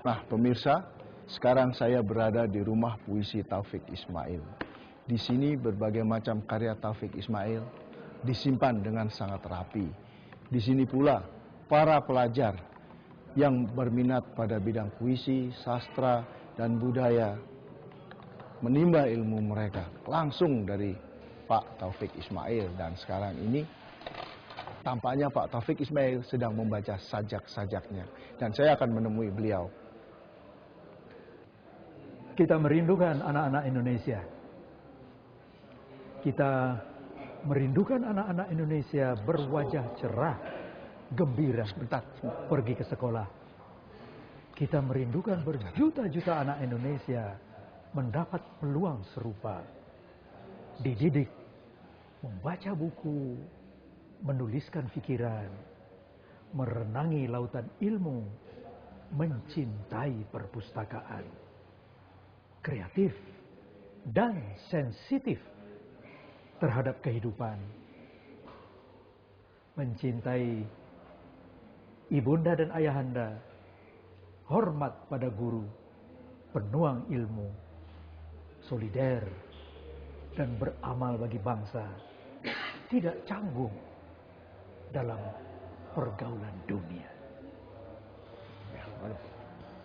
Nah, pemirsa, sekarang saya berada di rumah puisi Taufik Ismail. Di sini berbagai macam karya Taufik Ismail disimpan dengan sangat rapi. Di sini pula para pelajar yang berminat pada bidang puisi, sastra, dan budaya menimba ilmu mereka langsung dari Pak Taufik Ismail. Dan sekarang ini tampaknya Pak Taufik Ismail sedang membaca sajak-sajaknya. Dan saya akan menemui beliau. Kita merindukan anak-anak Indonesia. Kita merindukan anak-anak Indonesia berwajah cerah, gembira, pergi ke sekolah. Kita merindukan berjuta-juta anak Indonesia mendapat peluang serupa. Dididik, membaca buku, menuliskan pikiran, merenangi lautan ilmu, mencintai perpustakaan. Kreatif dan sensitif terhadap kehidupan. Mencintai ibunda dan ayahanda, hormat pada guru, penuang ilmu, solider, dan beramal bagi bangsa, tidak canggung dalam pergaulan dunia.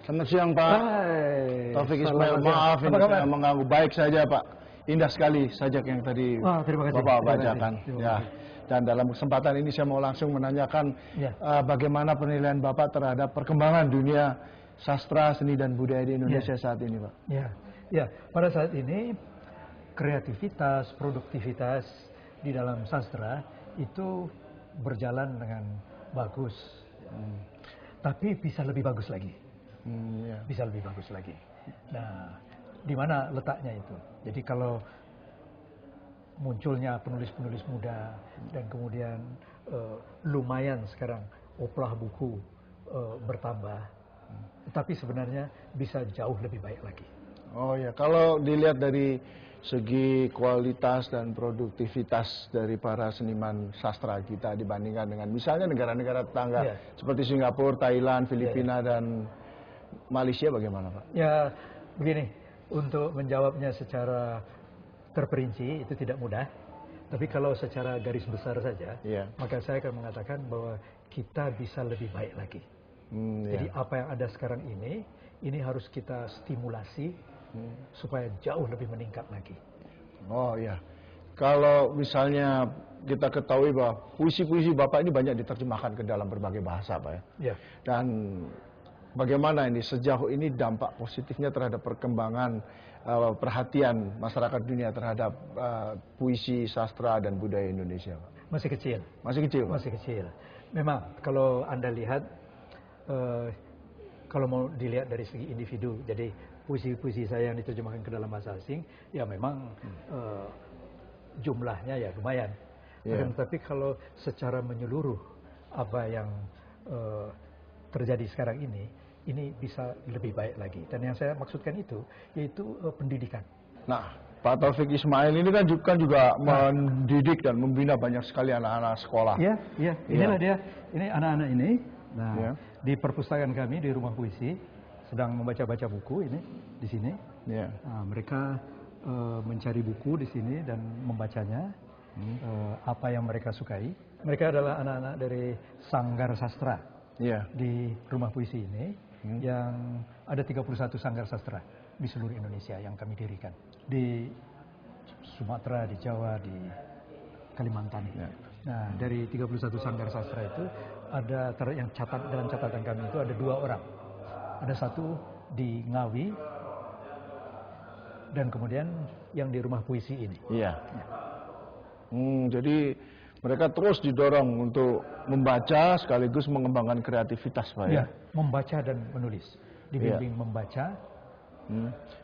Selamat siang Pak Taufik Ismail. Maaf ini saya mengganggu. Baik saja Pak. Indah sekali sajak yang tadi Bapak bacakan. Ya. Dan dalam kesempatan ini saya mau langsung menanyakan bagaimana penilaian Bapak terhadap perkembangan dunia sastra, seni dan budaya di Indonesia saat ini Pak. Ya, pada saat ini kreativitas, produktivitas di dalam sastra itu berjalan dengan bagus. Tapi bisa lebih bagus lagi. Bisa lebih bagus lagi. Nah, di mana letaknya itu? Jadi kalau munculnya penulis-penulis muda dan kemudian lumayan sekarang oplah buku bertambah, tetapi sebenarnya bisa jauh lebih baik lagi. Oh ya, kalau dilihat dari segi kualitas dan produktivitas dari para seniman sastra kita dibandingkan dengan misalnya negara-negara tetangga seperti Singapura, Thailand, Filipina dan Malaysia bagaimana Pak? Ya begini, untuk menjawabnya secara terperinci itu tidak mudah. Tapi kalau secara garis besar saja, maka saya akan mengatakan bahwa kita bisa lebih baik lagi. Jadi apa yang ada sekarang ini harus kita stimulasi supaya jauh lebih meningkat lagi. Oh ya, kalau misalnya kita ketahui bahwa puisi-puisi Bapak ini banyak diterjemahkan ke dalam berbagai bahasa Pak ya. Dan bagaimana ini sejauh ini dampak positifnya terhadap perkembangan perhatian masyarakat dunia terhadap puisi, sastra dan budaya Indonesia? Masih kecil. Masih kecil? Masih kecil. Memang kalau Anda lihat, kalau mau dilihat dari segi individu, jadi puisi-puisi saya yang diterjemahkan ke dalam bahasa asing, ya memang jumlahnya ya lumayan. Tapi kalau secara menyeluruh apa yang terjadi sekarang ini bisa lebih baik lagi. Dan yang saya maksudkan itu yaitu pendidikan. Nah, Pak Taufik Ismail ini kan juga mendidik dan membina banyak sekali anak-anak sekolah. Iya. Inilah dia. Ini anak-anak ini. Nah, di perpustakaan kami di rumah puisi sedang membaca-baca buku ini di sini. Nah, mereka mencari buku di sini dan membacanya. Apa yang mereka sukai. Mereka adalah anak-anak dari Sanggar Sastra. Di rumah puisi ini yang ada 31 sanggar sastra di seluruh Indonesia yang kami dirikan. Di Sumatera, di Jawa, di Kalimantan. Nah, dari 31 sanggar sastra itu ada yang dalam catatan kami itu ada 2 orang. Ada satu di Ngawi dan kemudian yang di rumah puisi ini. Jadi mereka terus didorong untuk membaca sekaligus mengembangkan kreativitas Pak ya? Membaca dan menulis. Dibimbing membaca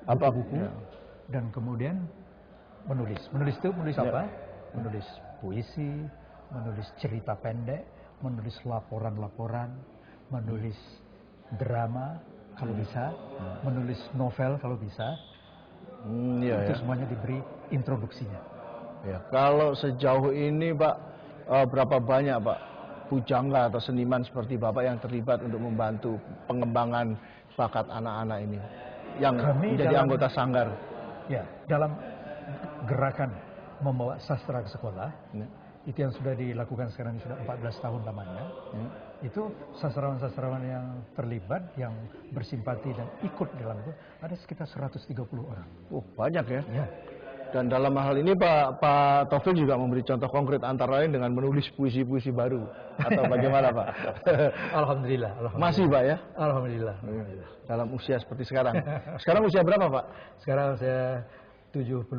buku dan kemudian menulis. Menulis itu menulis apa? Menulis puisi, menulis cerita pendek, menulis laporan-laporan, menulis drama kalau bisa, menulis novel kalau bisa. Itu semuanya diberi introduksinya. Kalau sejauh ini Pak, berapa banyak Pak pujangga atau seniman seperti Bapak yang terlibat untuk membantu pengembangan bakat anak-anak ini yang kami menjadi anggota sanggar? Ya, dalam gerakan membawa sastra ke sekolah, itu yang sudah dilakukan sekarang sudah 14 tahun lamanya. Itu sastrawan-sastrawan yang terlibat, yang bersimpati dan ikut dalam itu ada sekitar 130 orang. Oh, banyak ya? Ya. Dan dalam hal ini Pak Taufik juga memberi contoh konkret antara lain dengan menulis puisi-puisi baru atau bagaimana Pak? Alhamdulillah. Masih Pak ya? Alhamdulillah. Dalam usia seperti sekarang. Sekarang usia berapa Pak? Sekarang saya 75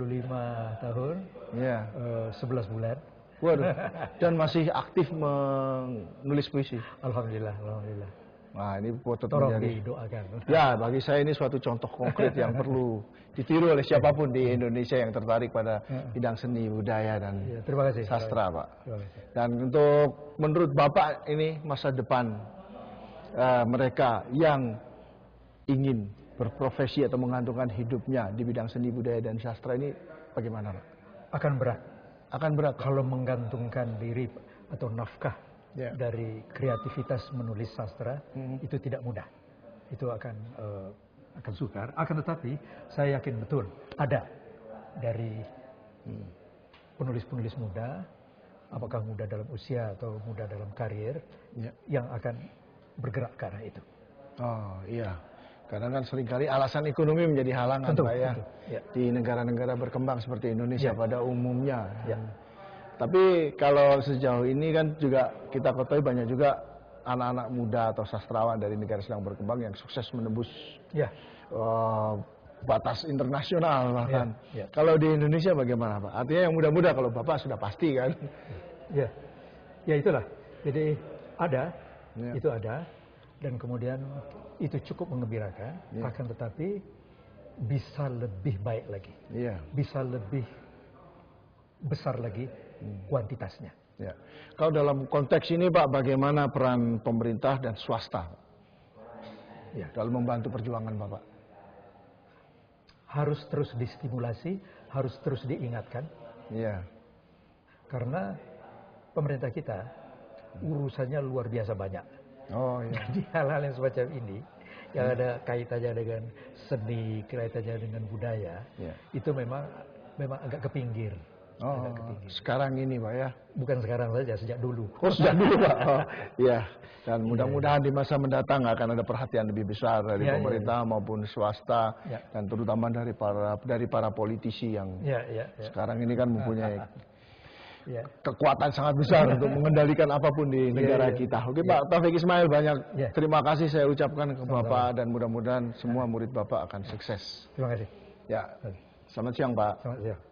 tahun, 11 bulan. Waduh, dan masih aktif menulis puisi. Alhamdulillah. Nah, ini tetap tolong menjadi didoakan. Ya, bagi saya ini suatu contoh konkret yang perlu ditiru oleh siapapun di Indonesia yang tertarik pada bidang seni, budaya, dan terima kasih, sastra, Pak. Terima kasih. Dan untuk menurut Bapak ini masa depan mereka yang ingin berprofesi atau menggantungkan hidupnya di bidang seni, budaya, dan sastra ini bagaimana, Pak? Akan berat kalau menggantungkan diri atau nafkah dari kreativitas menulis sastra, itu tidak mudah. Itu akan sukar. Akan tetapi saya yakin betul ada dari penulis-penulis muda, apakah muda dalam usia atau muda dalam karir, yang akan bergerak ke arah itu. Oh iya. Karena kan seringkali alasan ekonomi menjadi halangan, Pak ya. Di negara-negara berkembang seperti Indonesia pada umumnya. Tapi kalau sejauh ini kan juga kita ketahui banyak juga anak-anak muda atau sastrawan dari negara sedang berkembang yang sukses menembus batas internasional bahkan. Kalau di Indonesia bagaimana Pak? Artinya yang muda-muda kalau Bapak sudah pasti kan? Ya itulah. Jadi ada, itu ada. Dan kemudian itu cukup mengembirakan, akan tetapi bisa lebih baik lagi, bisa lebih besar lagi kuantitasnya. Kalau dalam konteks ini Pak, bagaimana peran pemerintah dan swasta dalam membantu perjuangan Bapak? Harus terus distimulasi, harus terus diingatkan. Karena pemerintah kita urusannya luar biasa banyak. Jadi hal-hal yang semacam ini yang ada kaitannya dengan seni, kaitannya dengan budaya, itu memang agak ke pinggir. Sekarang ini Pak ya? Bukan sekarang saja, sejak dulu. Sejak dulu Pak. Dan mudah-mudahan di masa mendatang akan ada perhatian lebih besar dari pemerintah maupun swasta, dan terutama dari para politisi yang sekarang ini kan mempunyai kekuatan sangat besar untuk mengendalikan apapun di negara kita. Oke Pak Taufik Ismail, banyak terima kasih saya ucapkan ke Bapak, dan mudah-mudahan semua murid Bapak akan sukses. Terima kasih. Selamat siang Pak. Selamat siang.